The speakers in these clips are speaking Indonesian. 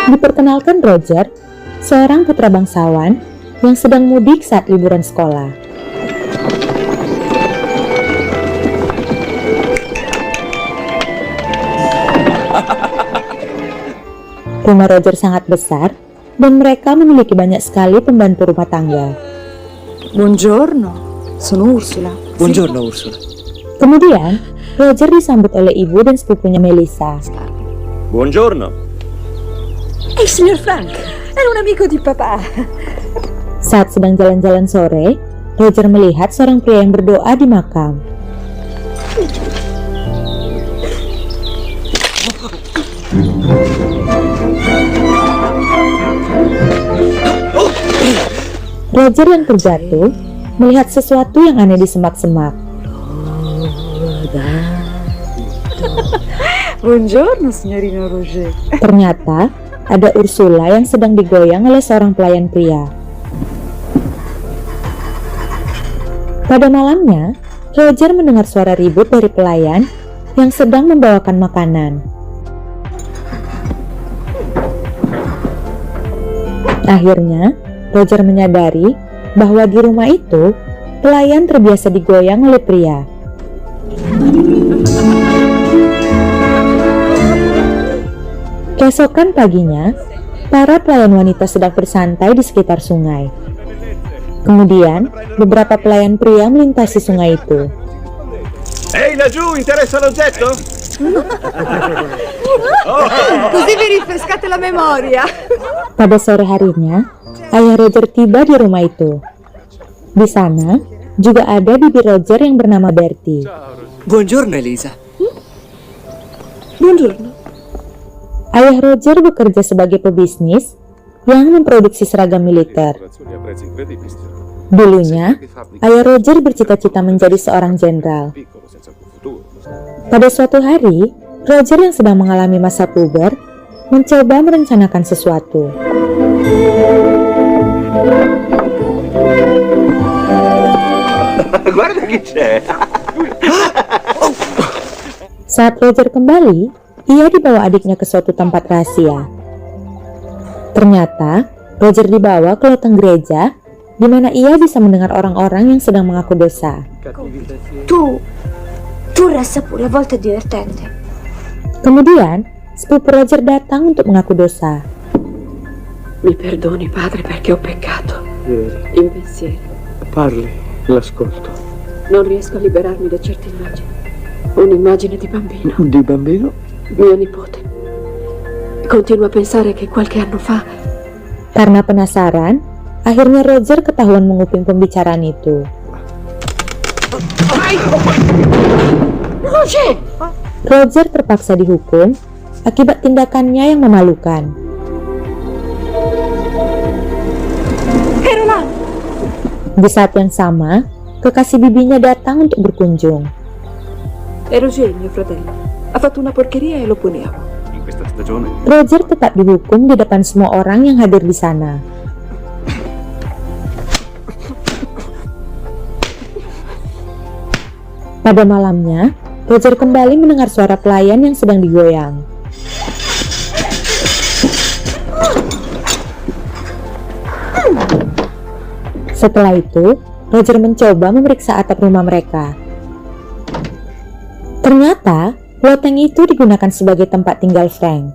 Diperkenalkan Roger, seorang putra bangsawan yang sedang mudik saat liburan sekolah. Rumah Roger sangat besar dan mereka memiliki banyak sekali pembantu rumah tangga. Buongiorno, sono Ursula. Buongiorno Ursula. Kemudian, Roger disambut oleh ibu dan sepupunya Melissa. Buongiorno. Il signor Frank, è un amico di papà. Saat sedang jalan-jalan sore, Roger melihat seorang pria yang berdoa di makam. Roger yang terjatuh melihat sesuatu yang aneh di semak-semak. Buongiorno, signorino Roger. Ternyata ada Ursula yang sedang digoyang oleh seorang pelayan pria. Pada malamnya, Roger mendengar suara ribut dari pelayan yang sedang membawakan makanan. Akhirnya, Roger menyadari bahwa di rumah itu, pelayan terbiasa digoyang oleh pria. Keesokan paginya, para pelayan wanita sedang bersantai di sekitar sungai. Kemudian, beberapa pelayan pria melintasi sungai itu. Ehi laggiù, interessa l'oggetto? Così vi rinfrescate la memoria. Pada sore harinya, ayah Roger tiba di rumah itu. Di sana, juga ada bibi Roger yang bernama Bertie. Buongiorno Elisa. Buongiorno. Ayah Roger bekerja sebagai pebisnis yang memproduksi seragam militer. Dulunya, ayah Roger bercita-cita menjadi seorang jenderal. Pada suatu hari, Roger yang sedang mengalami masa puber mencoba merencanakan sesuatu. Guarda chi c'è. Saat Roger kembali, ia dibawa adiknya ke suatu tempat rahasia. Ternyata, Roger dibawa ke loteng gereja, di mana ia bisa mendengar orang-orang yang sedang mengaku dosa. Tu resta pure, a volte è divertente. Kemudian, sepupu Roger datang untuk mengaku dosa. Mi perdoni, padre, perché ho peccato. In pensiero. Parli, l'ascolto. Non riesco a liberarmi da certe immagini. Un'immagine di bambino. Di bambino? Mio nipote. Continuo a pensare che qualche anno fa. Karena penasaran, akhirnya Roger ketahuan menguping pembicaraan itu. Roger terpaksa dihukum akibat tindakannya yang memalukan. Di saat yang sama, kekasih bibinya datang untuk berkunjung. È Roger, mio fratello. Ha fatto una porcheria e lo puniamo. In questa stagione Roger tetap dihukum di depan semua orang yang hadir di sana. Pada malamnya, Roger kembali mendengar suara pelayan yang sedang digoyang. Setelah itu, Roger mencoba memeriksa atap rumah mereka. Ternyata, loteng itu digunakan sebagai tempat tinggal Frank.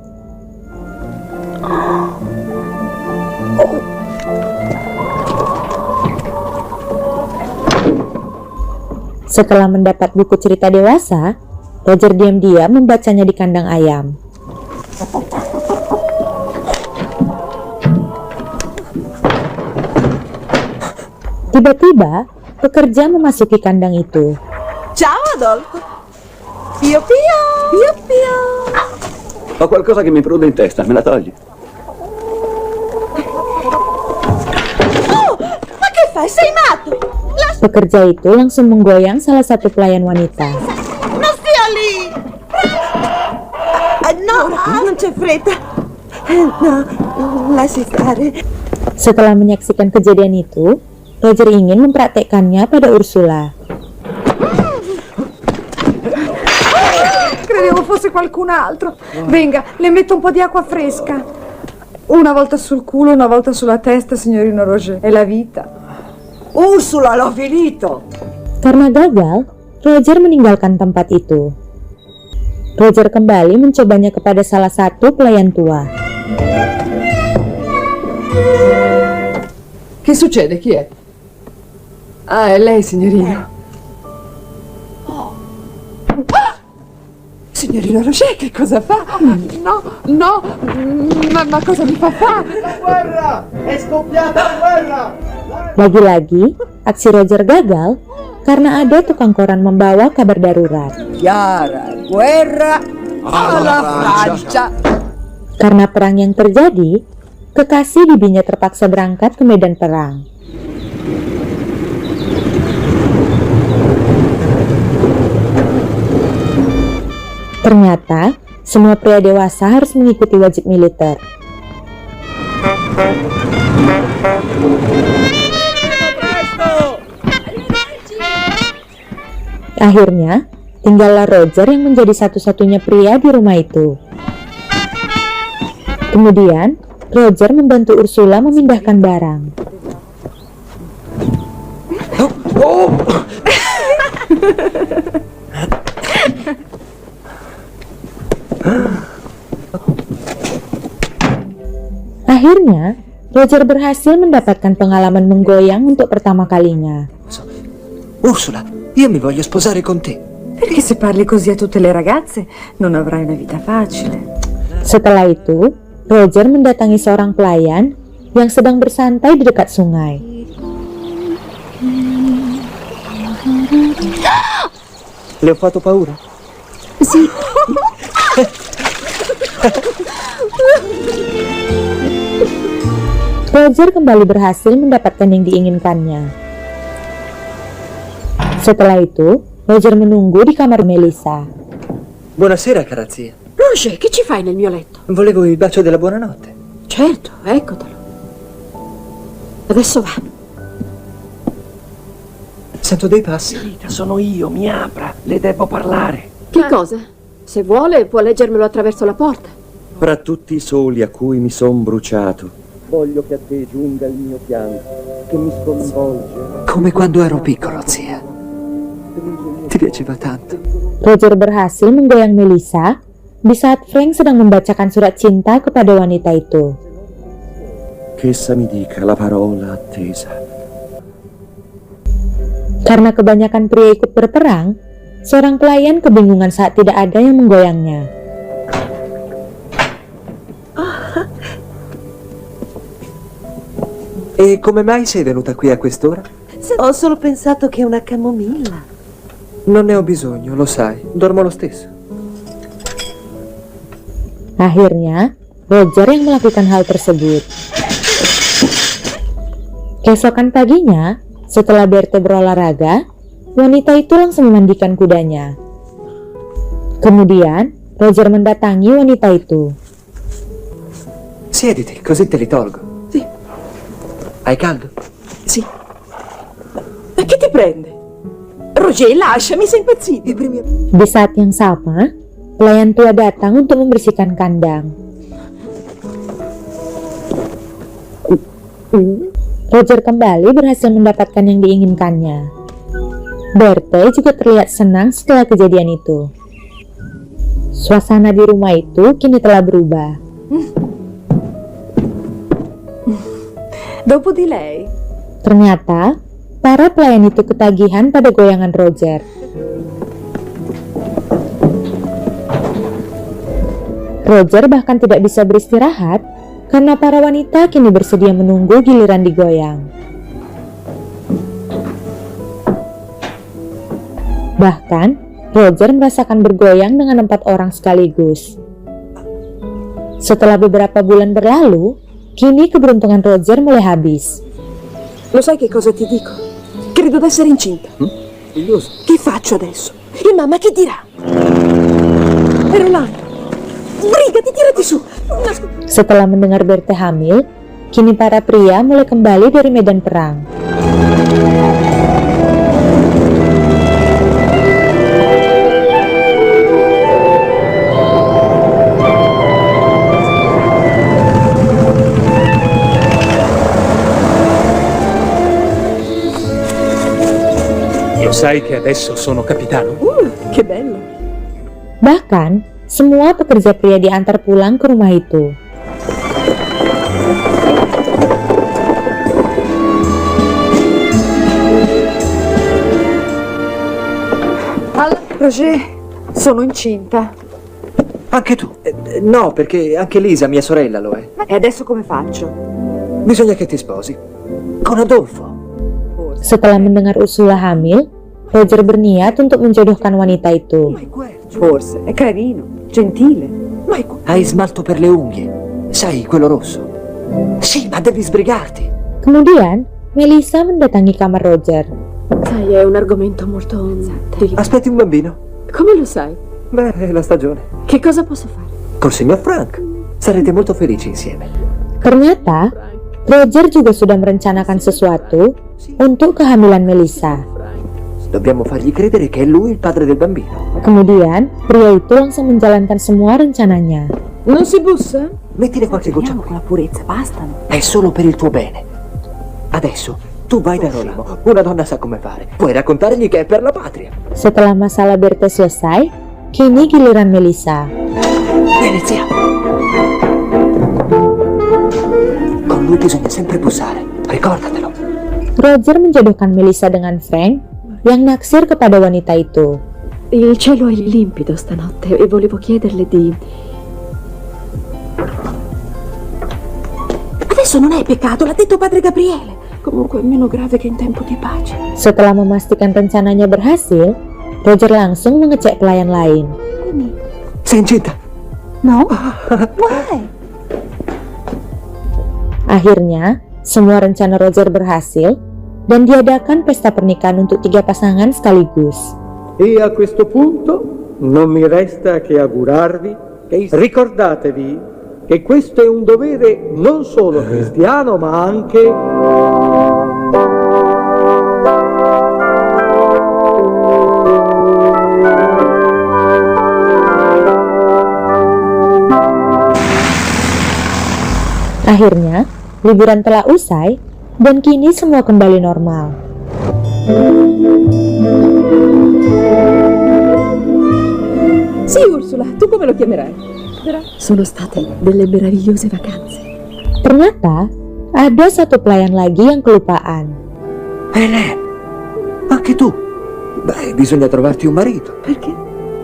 Setelah mendapat buku cerita dewasa, Roger diam-diam membacanya di kandang ayam. Tiba-tiba, pekerja memasuki kandang itu. Ciao Adolfo. Pio pio, pio pio. Ho qualcosa che mi prude in testa, me la togli? Oh, ma che fai? Sei matto? Pekerja itu langsung menggoyang salah satu pelayan wanita. Non stia lì. No, non c'è fretta. No, lasci stare. Setelah menyaksikan kejadian itu, Roger ingin mempraktekkannya pada Ursula. Credevo fosse qualcun altro. Venga, le metto un po' di acqua fresca. Una volta sul culo, una volta sulla testa, signorino Roger. È la vita. Ursula, l'ho finito! Karena gagal, Roger meninggalkan tempat itu. Roger kembali mencobanya kepada salah satu pelayan tua. Che succede? Chi è? Ah, è lei, signorino. Signorino Roger, che cosa fa? No, no, ma cosa mi fa fare? Guerra! È scoppiata la guerra! Lagi-lagi, aksi Roger gagal karena ada tukang koran membawa kabar darurat. Chiara, guerra alla Francia! Karena perang yang terjadi, kekasih bibinya terpaksa berangkat ke medan perang. Ternyata, semua pria dewasa harus mengikuti wajib militer. Akhirnya, tinggallah Roger yang menjadi satu-satunya pria di rumah itu. Kemudian, Roger membantu Ursula memindahkan barang. Akhirnya, Roger berhasil mendapatkan pengalaman menggoyang untuk pertama kalinya. Ursula, io mi voglio sposare con te. Perché se parli così a tutte le ragazze non avrai una vita facile. Setelah itu, Roger mendatangi seorang pelayan yang sedang bersantai di dekat sungai. Le ho fatto paura? Sì. Roger kembali berhasil mendapatkan yang diinginkannya. Setelah itu, Roger menunggu di kamar Melissa. Buonasera, cara zia. Roger, che ci fai nel mio letto? Volevo il bacio della buonanotte. Certo, eccotelo. Adesso va. Sento dei passi. Sono io, mi apra. Le devo parlare. Che cosa? Se vuole, può leggermelo attraverso la porta. Fra tutti i soli a cui mi son bruciato, Voglio che a te giunga il mio pianto, che mi sconvolge. Come quando ero piccolo, zia. Ti piaceva tanto. Roger berhasil menggoyang Melissa di saat Frank sedang membacakan surat cinta kepada wanita itu. che essa mi dica la parola attesa. Karena kebanyakan pria ikut berperang, seorang pelayan kebingungan saat tidak ada yang menggoyangnya. E come mai sei venuta qui a quest'ora? Ho solo pensato che è una camomilla. Non ne ho bisogno, lo sai. Dormo lo stesso. Akhirnya, Roger yang melakukan hal tersebut. Keesokan paginya, setelah Berthe berolahraga, wanita itu langsung memandikan kudanya. Kemudian, Roger mendatangi wanita itu. Siediti, così te li tolgo. Sì. Hai caldo? Sì. Ma che ti prende? Roger, lasciami, sei impazzito. I primi... Di saat yang sama, pelayan tua datang untuk membersihkan kandang. Roger kembali berhasil mendapatkan yang diinginkannya. Berthe juga terlihat senang setelah kejadian itu. Suasana di rumah itu kini telah berubah. Dopo di lei? Ternyata, para pelayan itu ketagihan pada goyangan Roger. Roger bahkan tidak bisa beristirahat karena para wanita kini bersedia menunggu giliran digoyang. Bahkan, Roger merasakan bergoyang dengan 4 orang sekaligus. Setelah beberapa bulan berlalu, kini keberuntungan Roger mulai habis. Lo sai che cosa ti dico? Credo d'essere incinta. Che faccio adesso? E mamma che dirà? Rolando, sbrigati, tirati su. Setelah mendengar Berthe hamil, kini para pria mulai kembali dari medan perang. sai che adesso sono capitano? Che bello. Bahkan, semua pekerja pria diantar pulang ke rumah itu. Roger, sono incinta. Anche tu? No, perché anche Lisa, mia sorella, lo è. E adesso come faccio? Bisogna che ti sposi. Con Adolfo. Setelah mendengar Ursula hamil, Roger berniat untuk menjodohkan wanita itu. Forse, è carino, gentile. Hai smalto per le unghie. Sai, quello rosso. Sì, ma devi sbrigarti. Kemudian, Melissa mendatangi kamar Roger. Sai, è un argomento molto delicato. Aspetti un bambino? Come lo sai? Beh, è la stagione. Che cosa posso fare? Col signor Frank. Sarete molto felici insieme. Ternyata, Roger juga sudah merencanakan sesuatu untuk kehamilan Melissa. Dobbiamo fargli credere che è lui il padre del bambino. Kemudian, pria itu langsung menjalankan semua rencananya. Non si bussa? Mettine qualche goccia Con la purezza, bastano. È solo per il tuo bene. Adesso, tu vai da Rolimo. Una donna sa come fare. Puoi raccontargli che è per la patria. Setelah masalah Berthe selesai, kini giliran Melissa. Vieni, zia. Con lui bisogna sempre bussare. Ricordatelo. Roger menjodohkan Melissa dengan Frank yang naksir kepada wanita itu. Il cielo è limpido stanotte e volevo chiederle di... Adesso non è peccato, l'ha detto padre Gabriele. Comunque è meno grave che in tempo di pace. Setelah memastikan rencananya berhasil, Roger langsung mengecek pelayan lain. Sei incinta? No? Why? Akhirnya, semua rencana Roger berhasil dan diadakan pesta pernikahan untuk 3 pasangan sekaligus. E a questo punto non mi resta che augurarvi, ricordatevi che questo è un dovere non solo cristiano ma anche... Akhirnya, liburan telah usai dan kini semua kembali normal. Sì, Ursula, tu come lo chiamerai? Sono state delle meravigliose vacanze. Ternyata, ada satu pelayan lagi yang kelupaan. Helen, anche tu. Beh, bisogna trovarti un marito. Perché?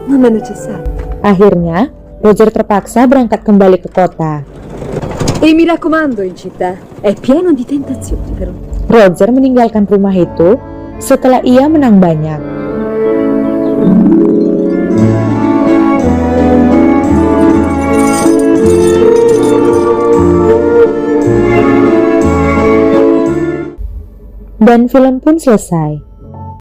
Non è necessario. Akhirnya, Roger terpaksa berangkat kembali ke kota. E mi raccomando, in città, è pieno di tentazioni però. Roger meninggalkan rumah itu setelah ia menang banyak. Dan film pun selesai.